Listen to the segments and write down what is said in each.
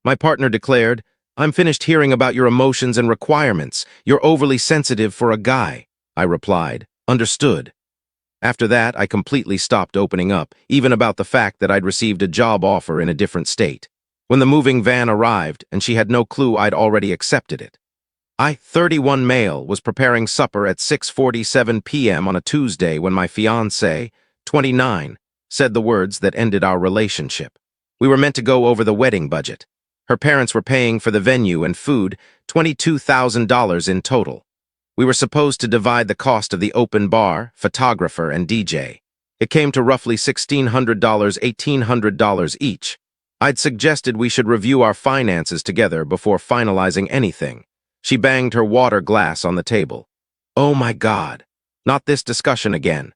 My partner declared, "I'm finished hearing about your emotions and requirements. You're overly sensitive for a guy." I replied, "Understood." After that, I completely stopped opening up, even about the fact that I'd received a job offer in a different state. When the moving van arrived, and she had no clue I'd already accepted it. I, 31 male, was preparing supper at 6:47 p.m. on a Tuesday when my fiancée, 29, said the words that ended our relationship. We were meant to go over the wedding budget. Her parents were paying for the venue and food, $22,000 in total. We were supposed to divide the cost of the open bar, photographer, and DJ. It came to roughly $1,600, $1,800 each. I'd suggested we should review our finances together before finalizing anything. She banged her water glass on the table. "Oh my God, not this discussion again.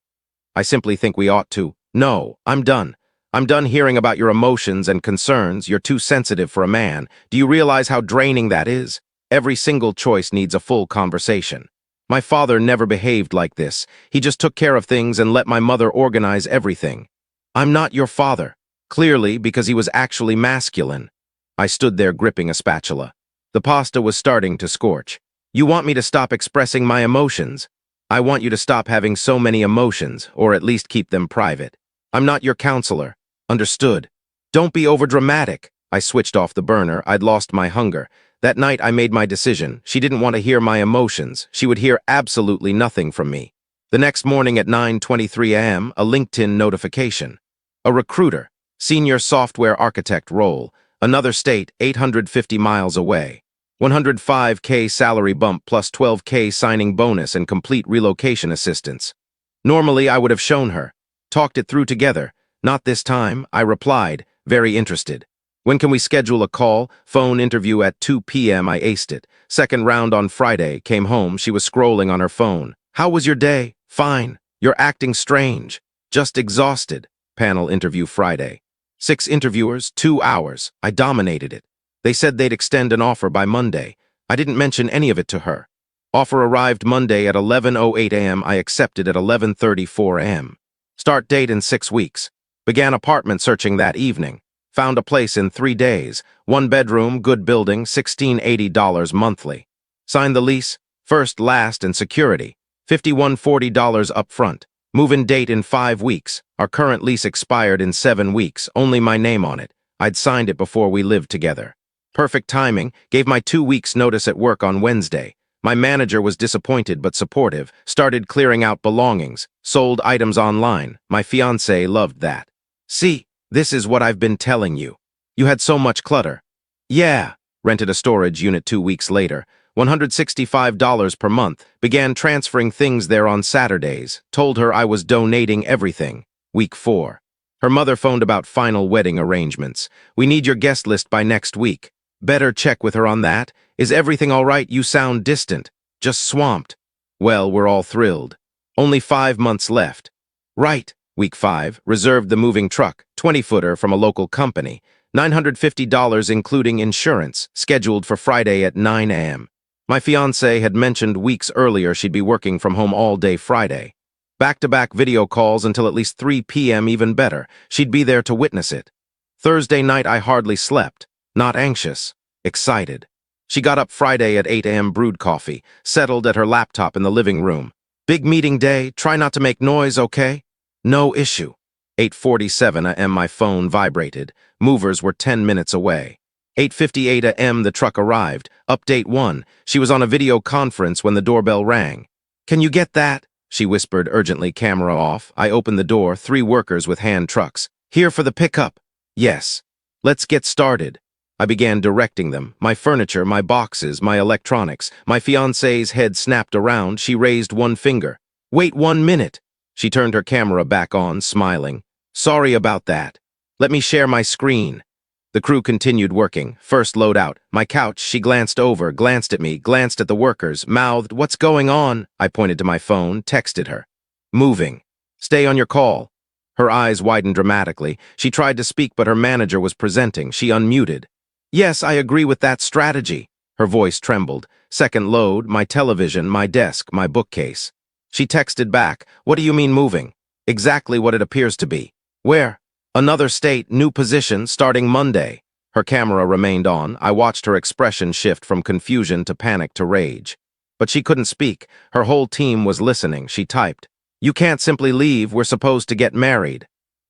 I simply think we ought to. No, I'm done. I'm done hearing about your emotions and concerns. You're too sensitive for a man. Do you realize how draining that is? Every single choice needs a full conversation. My father never behaved like this. He just took care of things and let my mother organize everything. I'm not your father." Clearly, because he was actually masculine. I stood there gripping a spatula. The pasta was starting to scorch. "You want me to stop expressing my emotions? I want you to stop having so many emotions, or at least keep them private. I'm not your counselor. Understood? Don't be overdramatic." I switched off the burner. I'd lost my hunger. That night I made my decision. She didn't want to hear my emotions. She would hear absolutely nothing from me. The next morning at 9:23 a.m., a LinkedIn notification. A recruiter, senior software architect role, another state 850 miles away. 105K salary bump plus 12K signing bonus and complete relocation assistance. Normally, I would have shown her. Talked it through together. Not this time, I replied, very interested. "When can we schedule a call?" Phone interview at 2 p.m. I aced it. Second round on Friday. Came home. She was scrolling on her phone. "How was your day?" "Fine. You're acting strange." "Just exhausted." Panel interview Friday. 6 interviewers, 2 hours. I dominated it. They said they'd extend an offer by Monday. I didn't mention any of it to her. Offer arrived Monday at 11:08 a.m. I accepted at 11:34 a.m. Start date in 6 weeks. Began apartment searching that evening. Found a place in 3 days. 1 bedroom, good building, $1,680 monthly. Signed the lease, first, last, and security. $5,140 up front. Move-in date in 5 weeks. Our current lease expired in 7 weeks, only my name on it. I'd signed it before we lived together. Perfect timing, gave my 2 weeks notice at work on Wednesday. My manager was disappointed but supportive, started clearing out belongings, sold items online. My fiancé loved that. "See, this is what I've been telling you. You had so much clutter." "Yeah." Rented a storage unit 2 weeks later. $165 per month. Began transferring things there on Saturdays. Told her I was donating everything. Week 4. Her mother phoned about final wedding arrangements. "We need your guest list by next week." Better check with her on that. "Is everything all right? You sound distant." "Just swamped." Well, we're all thrilled. Only 5 months left. Right. Week 5. Reserved the moving truck, 20-footer from a local company. $950 including insurance. Scheduled for Friday at 9 a.m. My fiancée had mentioned weeks earlier she'd be working from home all day Friday. Back-to-back video calls until at least 3 p.m. even better. She'd be there to witness it. Thursday night I hardly slept. Not anxious. Excited. She got up Friday at 8 a.m. brewed coffee. Settled at her laptop in the living room. "Big meeting day. Try not to make noise, okay?" "No issue." 8:47 a.m. my phone vibrated. Movers were 10 minutes away. 8:58 a.m. the truck arrived. Update 1. She was on a video conference when the doorbell rang. "Can you get that?" she whispered urgently, camera off. I opened the door, 3 workers with hand trucks. "Here for the pickup." "Yes." "Let's get started." I began directing them. My furniture, my boxes, my electronics. My fiancée's head snapped around. She raised one finger. "Wait 1 minute." She turned her camera back on, smiling. "Sorry about that. Let me share my screen." The crew continued working. First load out. My couch, she glanced over, glanced at me, glanced at the workers, mouthed, "What's going on?" I pointed to my phone, texted her. "Moving. Stay on your call." Her eyes widened dramatically. She tried to speak, but her manager was presenting. She unmuted. "Yes, I agree with that strategy." Her voice trembled. Second load, my television, my desk, my bookcase. She texted back, "What do you mean moving?" "Exactly what it appears to be." "Where?" "Another state, new position, starting Monday." Her camera remained on. I watched her expression shift from confusion to panic to rage. But she couldn't speak. Her whole team was listening. She typed, "You can't simply leave. We're supposed to get married.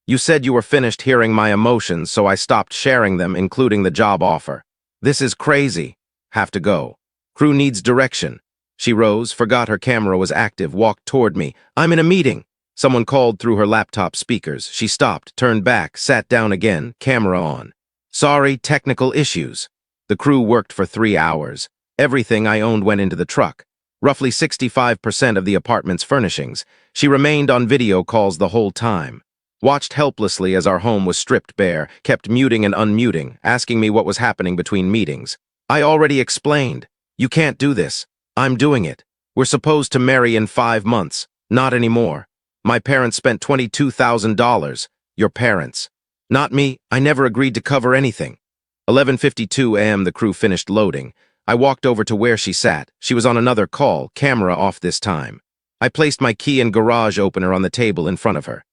You said you were finished hearing my emotions, so I stopped sharing them, including the job offer. This is crazy. Have to go. Crew needs direction." She rose, forgot her camera was active, walked toward me. "I'm in a meeting." Someone called through her laptop speakers. She stopped, turned back, sat down again, camera on. "Sorry, technical issues." The crew worked for 3 hours. Everything I owned went into the truck. Roughly 65% of the apartment's furnishings. She remained on video calls the whole time. Watched helplessly as our home was stripped bare, kept muting and unmuting, asking me what was happening between meetings. I already explained. "You can't do this. I'm doing it. We're supposed to marry in 5 months. Not anymore. My parents spent $22,000. Your parents. Not me. I never agreed to cover anything." 11:52 a.m. the crew finished loading. I walked over to where she sat. She was on another call, camera off this time. I placed my key and garage opener on the table in front of her.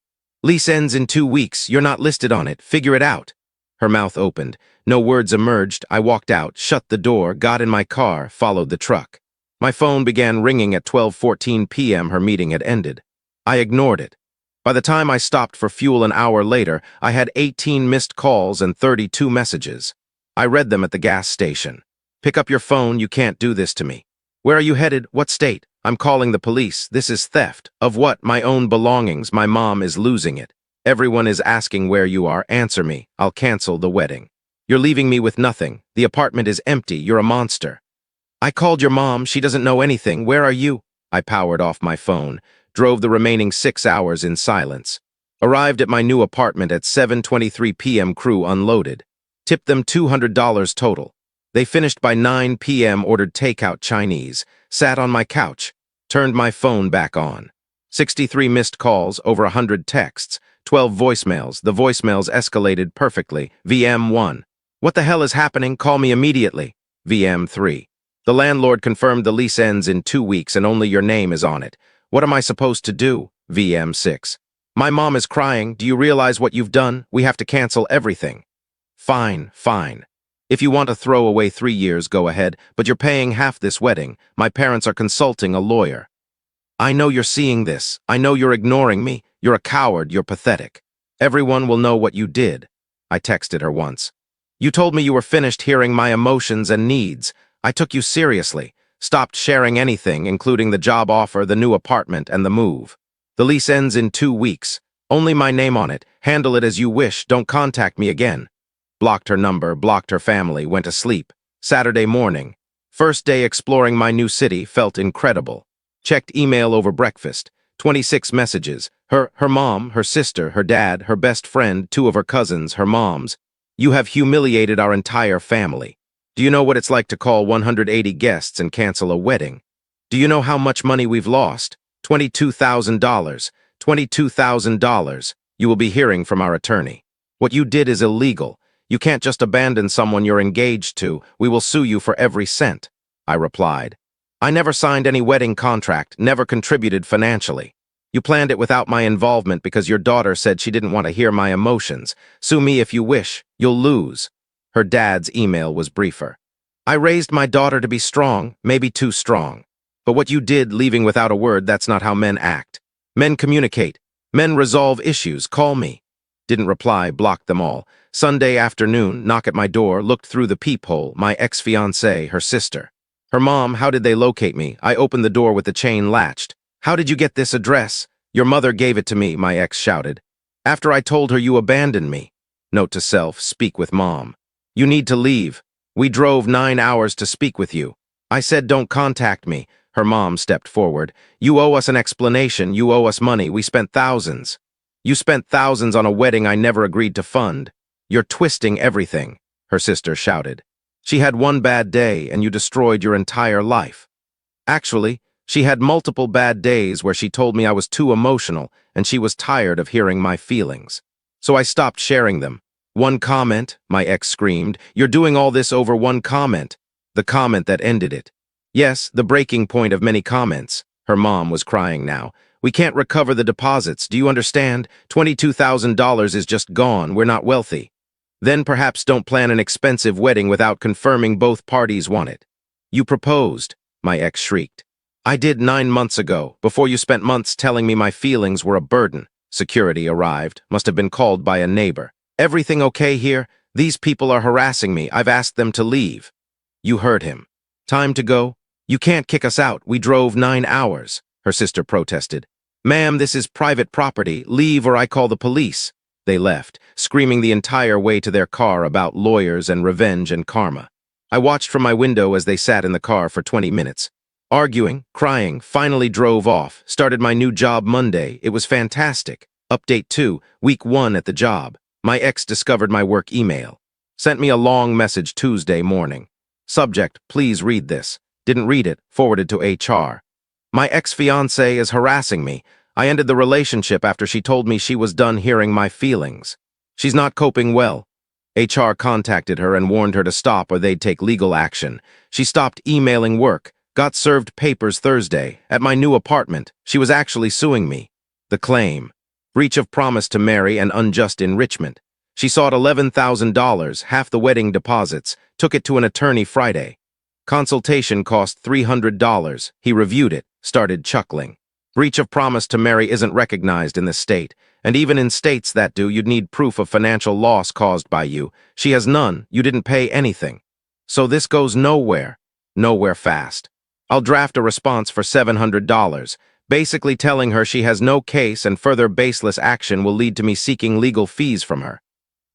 "Lease ends in 2 weeks. You're not listed on it. Figure it out." Her mouth opened. No words emerged. I walked out, shut the door, got in my car, followed the truck. My phone began ringing at 12:14 p.m. Her meeting had ended. I ignored it. By the time I stopped for fuel an hour later, I had 18 missed calls and 32 messages. I read them at the gas station. "Pick up your phone. You can't do this to me." "Where are you headed? What state?" "I'm calling the police. This is theft." "Of what?" "My own belongings. My mom is losing it." "Everyone is asking where you are. Answer me. I'll cancel the wedding." "You're leaving me with nothing. The apartment is empty. You're a monster." "I called your mom. She doesn't know anything. Where are you?" I powered off my phone, drove the remaining 6 hours in silence. Arrived at my new apartment at 7:23 p.m. Crew unloaded. Tipped them $200 total. They finished by 9 p.m. Ordered takeout Chinese. Sat on my couch. Turned my phone back on. 63 missed calls, over 100 texts, 12 voicemails. The voicemails escalated perfectly. VM1. "What the hell is happening? Call me immediately." VM3. "The landlord confirmed the lease ends in 2 weeks and only your name is on it. What am I supposed to do?" VM6. "My mom is crying. Do you realize what you've done? We have to cancel everything." "Fine, fine. If you want to throw away 3 years, go ahead, but you're paying half this wedding. My parents are consulting a lawyer." "I know you're seeing this. I know you're ignoring me. You're a coward. You're pathetic. Everyone will know what you did." I texted her once. "You told me you were finished hearing my emotions and needs. I took you seriously. Stopped sharing anything, including the job offer, the new apartment, and the move. The lease ends in 2 weeks. Only my name on it. Handle it as you wish. Don't contact me again." Blocked her number, blocked her family, went to sleep. Saturday morning. First day exploring my new city, felt incredible. Checked email over breakfast. 26 messages. Her mom, her sister, her dad, her best friend, 2 of her cousins, her moms. "You have humiliated our entire family. Do you know what it's like to call 180 guests and cancel a wedding? Do you know how much money we've lost? $22,000. $22,000. You will be hearing from our attorney. What you did is illegal. You can't just abandon someone you're engaged to. We will sue you for every cent." I replied. "I never signed any wedding contract, never contributed financially. You planned it without my involvement because your daughter said she didn't want to hear my emotions. Sue me if you wish. You'll lose." Her dad's email was briefer. "I raised my daughter to be strong, maybe too strong. But what you did, leaving without a word, that's not how men act. Men communicate. Men resolve issues. Call me." Didn't reply, blocked them all. Sunday afternoon, knock at my door, looked through the peephole, my ex-fiancée, her sister. Her mom, "How did they locate me?" I opened the door with the chain latched. "How did you get this address?" "Your mother gave it to me," my ex shouted. "After I told her you abandoned me." Note to self, speak with mom. "You need to leave. We drove 9 hours to speak with you." I said don't contact me. Her mom stepped forward. "You owe us an explanation. You owe us money. We spent thousands." "You spent thousands on a wedding I never agreed to fund. You're twisting everything," her sister shouted. "She had one bad day and you destroyed your entire life." Actually, she had multiple bad days where she told me I was too emotional and she was tired of hearing my feelings. So I stopped sharing them. "One comment," my ex screamed. "You're doing all this over one comment." The comment that ended it. Yes, the breaking point of many comments. Her mom was crying now. "We can't recover the deposits. Do you understand? $22,000 is just gone. We're not wealthy." Then perhaps don't plan an expensive wedding without confirming both parties want it. You proposed, my ex shrieked. I did 9 months ago, before you spent months telling me my feelings were a burden. Security arrived, must have been called by a neighbor. Everything okay here? These people are harassing me. I've asked them to leave. You heard him. Time to go? You can't kick us out. We drove 9 hours, her sister protested. Ma'am, this is private property. Leave or I call the police. They left, screaming the entire way to their car about lawyers and revenge and karma. I watched from my window as they sat in the car for 20 minutes. Arguing, crying, finally drove off, started my new job Monday. It was fantastic. Update 2, week 1 at the job. My ex discovered my work email. Sent me a long message Tuesday morning. Subject, please read this. Didn't read it, forwarded to HR. My ex-fiancée is harassing me. I ended the relationship after she told me she was done hearing my feelings. She's not coping well. HR contacted her and warned her to stop or they'd take legal action. She stopped emailing work, got served papers Thursday. At my new apartment, she was actually suing me. The claim: breach of promise to marry and unjust enrichment. She sought $11,000, half the wedding deposits, took it to an attorney Friday. Consultation cost $300. He reviewed it, started chuckling. Breach of promise to marry isn't recognized in this state, and even in states that do, you'd need proof of financial loss caused by you. She has none. You didn't pay anything. So this goes nowhere. Nowhere fast. I'll draft a response for $700, basically telling her she has no case and further baseless action will lead to me seeking legal fees from her.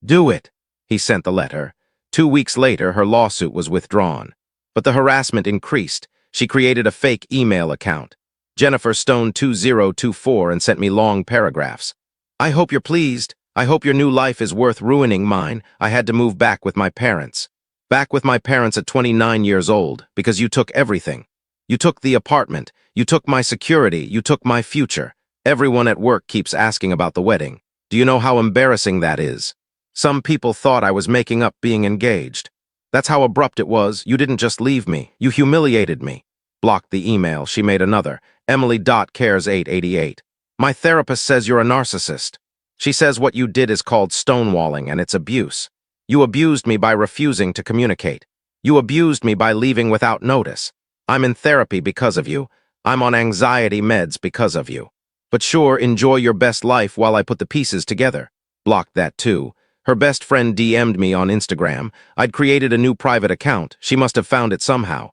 Do it, he sent the letter. 2 weeks later, her lawsuit was withdrawn. But the harassment increased. She created a fake email account, Jennifer Stone 2024, and sent me long paragraphs. I hope you're pleased. I hope your new life is worth ruining mine. I had to move back with my parents. Back with my parents at 29 years old, because you took everything. You took the apartment. You took my security. You took my future. Everyone at work keeps asking about the wedding. Do you know how embarrassing that is? Some people thought I was making up being engaged. That's how abrupt it was. You didn't just leave me. You humiliated me. Blocked the email. She made another. Emily.cares888. My therapist says you're a narcissist. She says what you did is called stonewalling and it's abuse. You abused me by refusing to communicate. You abused me by leaving without notice. I'm in therapy because of you. I'm on anxiety meds because of you. But sure, enjoy your best life while I put the pieces together. Blocked that too. Her best friend DM'd me on Instagram. I'd created a new private account. She must have found it somehow.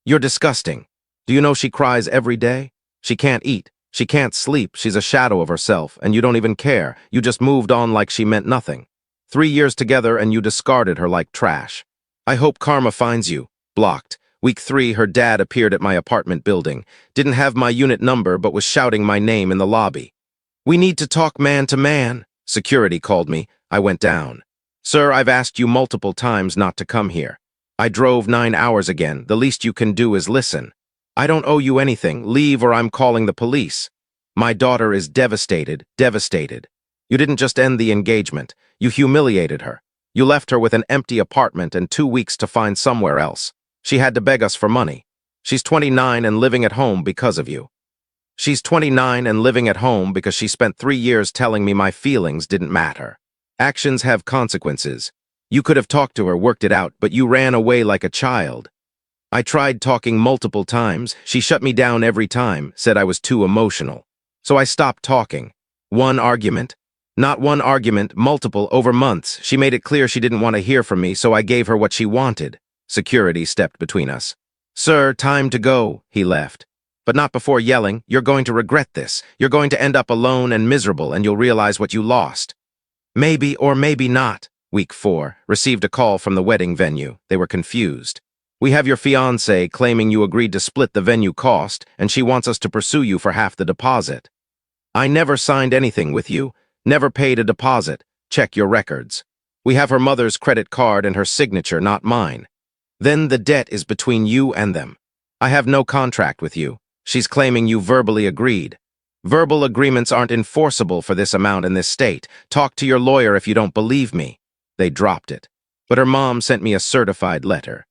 You're disgusting. Do you know she cries every day? She can't eat. She can't sleep. She's a shadow of herself, and you don't even care. You just moved on like she meant nothing. 3 years together and you discarded her like trash. I hope karma finds you. Blocked. Week 3, her dad appeared at my apartment building. Didn't have my unit number but was shouting my name in the lobby. We need to talk man to man. Security called me. I went down. Sir, I've asked you multiple times not to come here. I drove 9 hours again. The least you can do is listen. I don't owe you anything. Leave or I'm calling the police. My daughter is devastated, devastated. You didn't just end the engagement. You humiliated her. You left her with an empty apartment and 2 weeks to find somewhere else. She had to beg us for money. She's 29 and living at home because of you. She's 29 and living at home because she spent 3 years telling me my feelings didn't matter. Actions have consequences. You could have talked to her, worked it out, but you ran away like a child. I tried talking multiple times. She shut me down every time, said I was too emotional. So I stopped talking. One argument. Not one argument, multiple, over months. She made it clear she didn't want to hear from me, so I gave her what she wanted. Security stepped between us. Sir, time to go. He left. But not before yelling, you're going to regret this. You're going to end up alone and miserable, and you'll realize what you lost. Maybe or maybe not. Week 4, received a call from the wedding venue. They were confused. We have your fiancée claiming you agreed to split the venue cost, and she wants us to pursue you for half the deposit. I never signed anything with you, never paid a deposit. Check your records. We have her mother's credit card and her signature, not mine. Then the debt is between you and them. I have no contract with you. She's claiming you verbally agreed. Verbal agreements aren't enforceable for this amount in this state. Talk to your lawyer if you don't believe me. They dropped it. But her mom sent me a certified letter.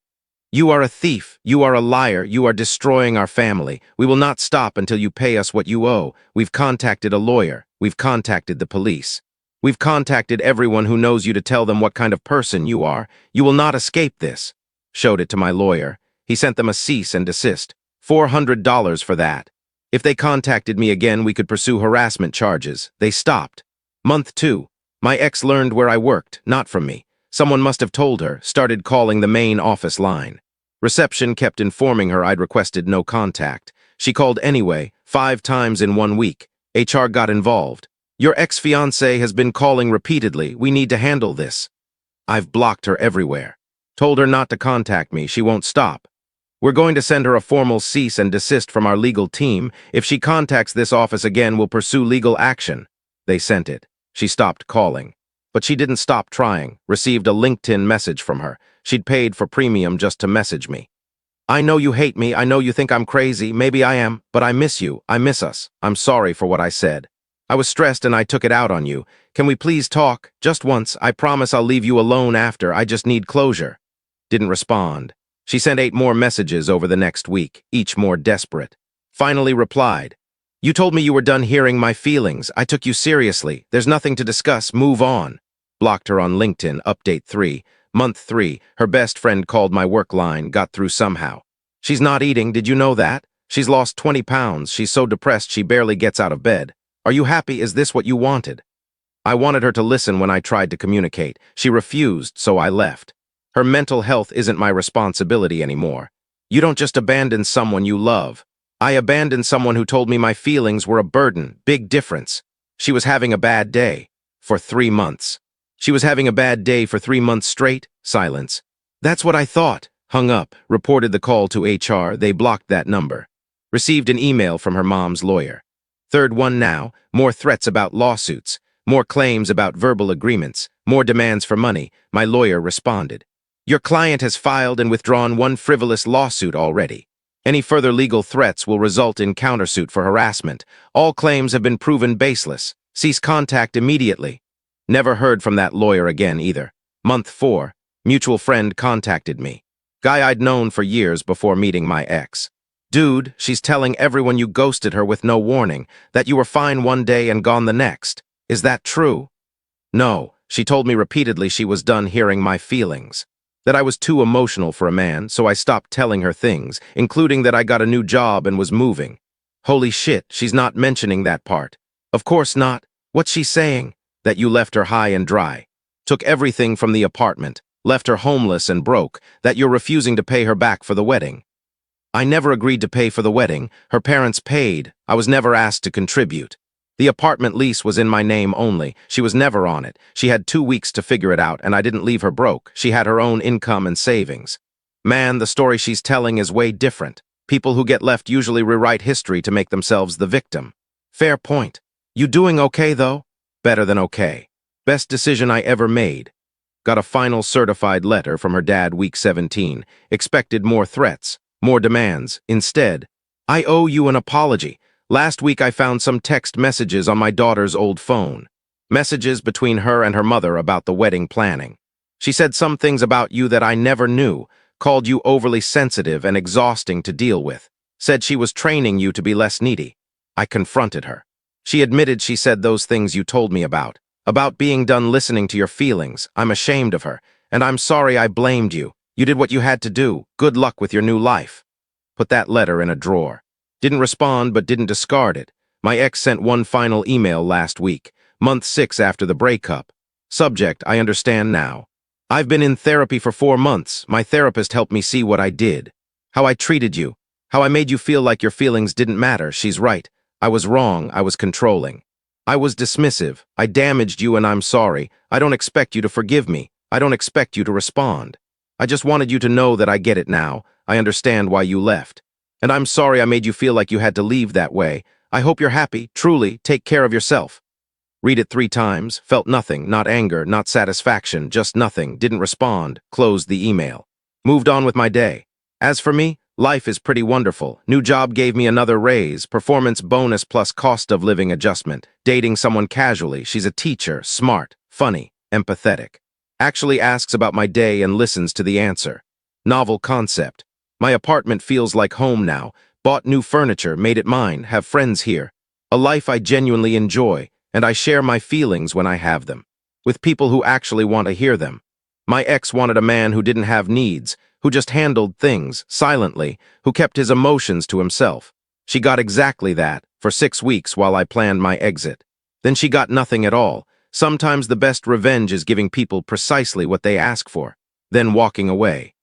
You are a thief. You are a liar. You are destroying our family. We will not stop until you pay us what you owe. We've contacted a lawyer. We've contacted the police. We've contacted everyone who knows you to tell them what kind of person you are. You will not escape this. Showed it to my lawyer. He sent them a cease and desist. $400 for that. If they contacted me again, we could pursue harassment charges. They stopped. Month 2. My ex learned where I worked, not from me. Someone must have told her, started calling the main office line. Reception kept informing her I'd requested no contact. She called anyway, 5 times in 1 week. HR got involved. Your ex-fiancé has been calling repeatedly. We need to handle this. I've blocked her everywhere. Told her not to contact me. She won't stop. We're going to send her a formal cease and desist from our legal team. If she contacts this office again, we'll pursue legal action. They sent it. She stopped calling. But she didn't stop trying. Received a LinkedIn message from her. She'd paid for premium just to message me. I know you hate me. I know you think I'm crazy. Maybe I am. But I miss you. I miss us. I'm sorry for what I said. I was stressed and I took it out on you. Can we please talk? Just once. I promise I'll leave you alone after. I just need closure. Didn't respond. She sent 8 more messages over the next week, each more desperate. Finally replied. You told me you were done hearing my feelings. I took you seriously. There's nothing to discuss. Move on. Blocked her on LinkedIn. Update 3. Month 3. Her best friend called my work line. Got through somehow. She's not eating. Did you know that? She's lost 20 pounds. She's so depressed she barely gets out of bed. Are you happy? Is this what you wanted? I wanted her to listen when I tried to communicate. She refused, so I left. Her mental health isn't my responsibility anymore. You don't just abandon someone you love. I abandoned someone who told me my feelings were a burden. Big difference. She was having a bad day. For 3 months. She was having a bad day for 3 months straight. Silence. That's what I thought. Hung up. Reported the call to HR. They blocked that number. Received an email from her mom's lawyer. Third one now. More threats about lawsuits. More claims about verbal agreements. More demands for money. My lawyer responded. Your client has filed and withdrawn 1 frivolous lawsuit already. Any further legal threats will result in countersuit for harassment. All claims have been proven baseless. Cease contact immediately. Never heard from that lawyer again either. Month 4. Mutual friend contacted me. Guy I'd known for years before meeting my ex. Dude, she's telling everyone you ghosted her with no warning, that you were fine one day and gone the next. Is that true? No, she told me repeatedly she was done hearing my feelings. That I was too emotional for a man, so I stopped telling her things, including that I got a new job and was moving. Holy shit, she's not mentioning that part. Of course not. What's she saying? That you left her high and dry. Took everything from the apartment. Left her homeless and broke. That you're refusing to pay her back for the wedding. I never agreed to pay for the wedding. Her parents paid. I was never asked to contribute. The apartment lease was in my name only. She was never on it. She had 2 weeks to figure it out, and I didn't leave her broke. She had her own income and savings. Man, the story she's telling is way different. People who get left usually rewrite history to make themselves the victim. Fair point. You doing okay, though? Better than okay. Best decision I ever made. Got a final certified letter from her dad week 17. Expected more threats. More demands. Instead, I owe you an apology. Last week I found some text messages on my daughter's old phone. Messages between her and her mother about the wedding planning. She said some things about you that I never knew, called you overly sensitive and exhausting to deal with, said she was training you to be less needy. I confronted her. She admitted she said those things you told me about being done listening to your feelings. I'm ashamed of her, and I'm sorry I blamed you. You did what you had to do. Good luck with your new life. Put that letter in a drawer. Didn't respond, but didn't discard it. My ex sent one final email last week, month 6 after the breakup. Subject, I understand now. I've been in therapy for 4 months. My therapist helped me see what I did. How I treated you. How I made you feel like your feelings didn't matter. She's right. I was wrong. I was controlling. I was dismissive. I damaged you and I'm sorry. I don't expect you to forgive me. I don't expect you to respond. I just wanted you to know that I get it now. I understand why you left. And I'm sorry I made you feel like you had to leave that way. I hope you're happy. Truly, take care of yourself. Read it 3 times. Felt nothing. Not anger, not satisfaction, just nothing. Didn't respond. Closed the email. Moved on with my day. As for me, life is pretty wonderful. New job gave me another raise. Performance bonus plus cost of living adjustment. Dating someone casually. She's a teacher. Smart. Funny. Empathetic. Actually asks about my day and listens to the answer. Novel concept. My apartment feels like home now. Bought new furniture, made it mine, have friends here. A life I genuinely enjoy. and I share my feelings when I have them, with people who actually want to hear them. My ex wanted a man who didn't have needs, who just handled things, silently, who kept his emotions to himself. She got exactly that, for 6 weeks while I planned my exit. Then she got nothing at all. Sometimes the best revenge is giving people precisely what they ask for, then walking away.